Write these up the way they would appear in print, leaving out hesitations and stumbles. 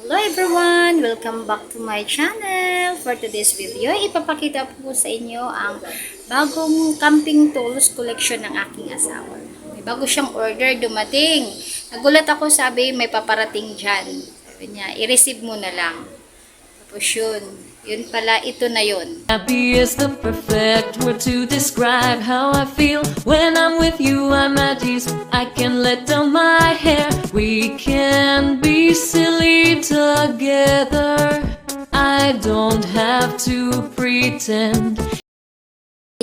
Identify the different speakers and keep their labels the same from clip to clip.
Speaker 1: Hello everyone! Welcome back to my channel. For today's video, ipapakita po sa inyo ang bagong camping tools collection ng aking asawa. May bago siyang order dumating. Nagulat ako, sabi may paparating dyan. Sabi niya, i-receive mo na lang. Tapos yun. Yun pala, ito na yun.
Speaker 2: Happy is the perfect word to describe how I feel when I'm with you. I'm at ease. I can let down my hair. We can be silly together. I don't have to pretend.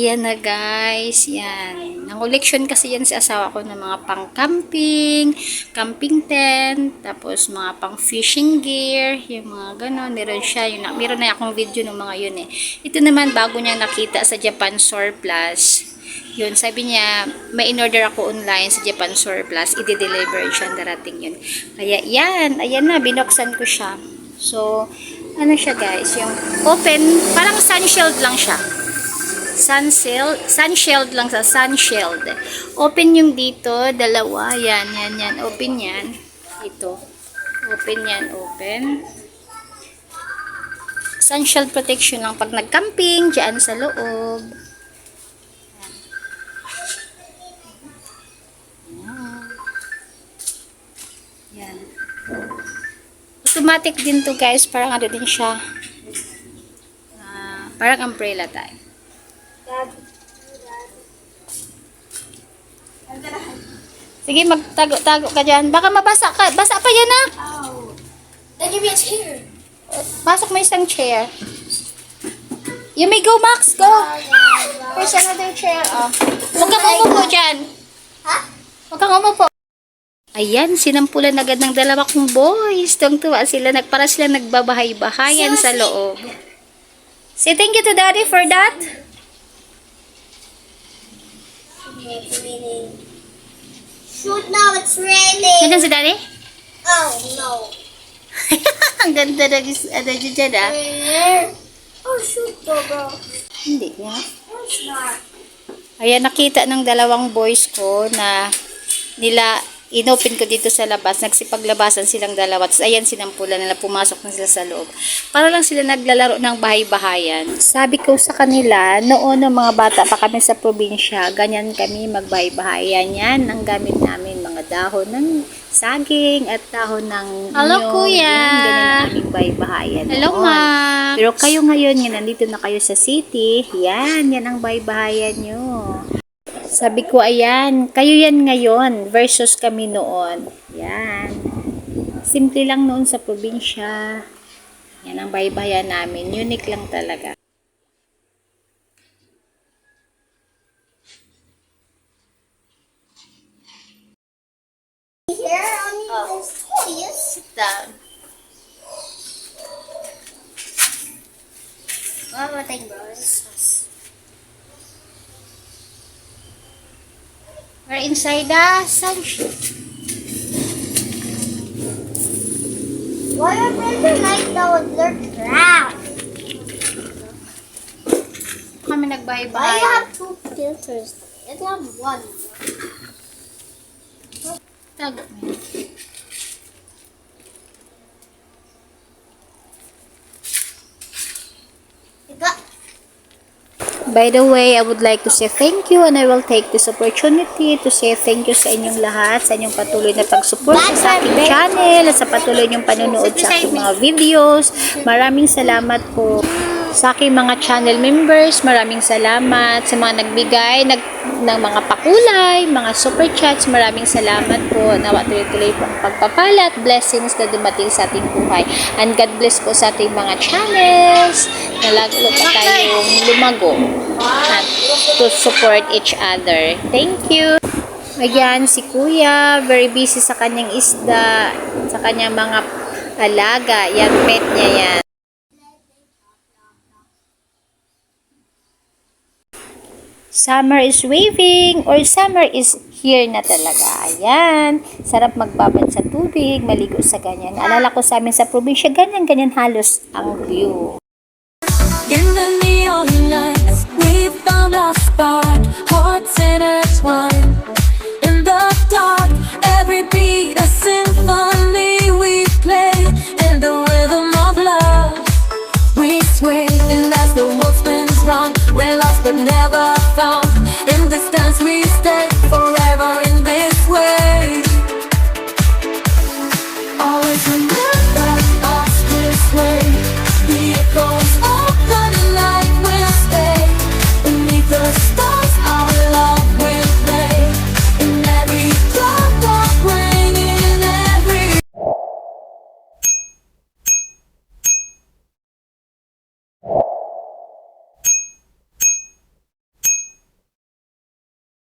Speaker 1: Ayan na guys, yan. Nang-collection kasi yan si asawa ko ng mga pang-camping, camping tent, tapos mga pang-fishing gear, yung mga ganon. Meron siya, meron na akong video ng mga yun eh. Ito naman, bago niya nakita sa Japan Surplus. Yun, sabi niya, may in-order ako online sa Japan Surplus, i-deliver siya, darating yun. Kaya yan, ayan na, binuksan ko siya. So, ano siya guys, yung open, parang sun-shelled lang siya. Sun-shelled lang sa sun-shelled. Open yung dito, dalawa. Yan. Open yan. Ito. Open yan, open. Sun-shelled protection lang pag nag-camping, dyan sa loob. Yan. Automatic din to guys. Parang ano din siya. Parang umbrella type. Sige, magtago-tago ka dyan. Baka mabasa ka. Basa pa yan ah.
Speaker 3: Oh. Then give me a chair.
Speaker 1: Pasok mo isang chair. You may go, Max. Go. There's another chair. Oh. Huwag kang umupo dyan.
Speaker 3: Ha?
Speaker 1: Huwag kang umupo. Ayan, sinampulan agad ng dalawa kong boys. Tuwang-tuwa sila. Para sila nagbabahay-bahayan sa loob. Say thank you to Daddy for that.
Speaker 3: Shoot now, it's raining.
Speaker 1: Nandiyan si Daddy?
Speaker 3: Oh, no.
Speaker 1: Ang ganda na ano dyan ah.
Speaker 3: Oh, shoot though, bro.
Speaker 1: Hindi nga.
Speaker 3: No, it's not.
Speaker 1: Ayan, nakita ng dalawang boys ko na inopen ko dito sa labas. Nagsipaglabasan silang dalawa. Tapos ayan, sinampulan nila. Pumasok na sila sa loob. Para lang sila naglalaro ng bahay-bahayan. Sabi ko sa kanila, noon ng mga bata pa kami sa probinsya, ganyan kami magbahay-bahayan. Yan ang gamit namin. Mga dahon ng saging at dahon ng
Speaker 3: Hello,
Speaker 1: niyog.
Speaker 3: Kuya.
Speaker 1: Yan, ganyan ang aming bahay-bahayan.
Speaker 3: Hello,
Speaker 1: noon.
Speaker 3: Ma'am.
Speaker 1: Pero kayo ngayon, yan, nandito na kayo sa city. Yan ang bahay-bahayan nyo. Sabi ko, ayan, kayo yan ngayon versus kami noon. Yan. Simple lang noon sa probinsya. Yan ang bahay-bahayan namin. Unique lang talaga.
Speaker 3: Here on those toys.
Speaker 1: Sit down.
Speaker 3: Mamamatay, bros.
Speaker 1: We're inside the sunshine.
Speaker 3: Why are they like that with their trap?
Speaker 1: Kami
Speaker 3: Why you
Speaker 1: nagbahay-bahayan.
Speaker 3: have two filters? I have one.
Speaker 1: Tago mo yan. By the way, I would like to say thank you and I will take this opportunity to say thank you sa inyong lahat, sa inyong patuloy na pag-support sa aking channel at sa patuloy niyong panonood sa aking mga videos. Maraming salamat po sa aking mga channel members. Maraming salamat sa mga nagbigay ng mga pakulay, mga super chats. Maraming salamat po. Nawa tuloy-tuloy po ang pagpapala at blessings na dumating sa ating buhay. And God bless po sa ating mga channels na lalo pa tayong lumago at to support each other. Thank you! Ayan, si Kuya, very busy sa kanyang isda, sa kanyang mga alaga. Yan, pet niya yan. Summer is waving or summer is here na talaga. Ayan. Sarap magbabad sa tubig, maligo sa ganyan. Alala ko sa amin sa probinsya, ganyan halos ang view.
Speaker 2: In the neon lights, we found our spot. Hearts intertwined. In the dark, every beat a symphony we play. And the but never found. In distance we stay forever in this way.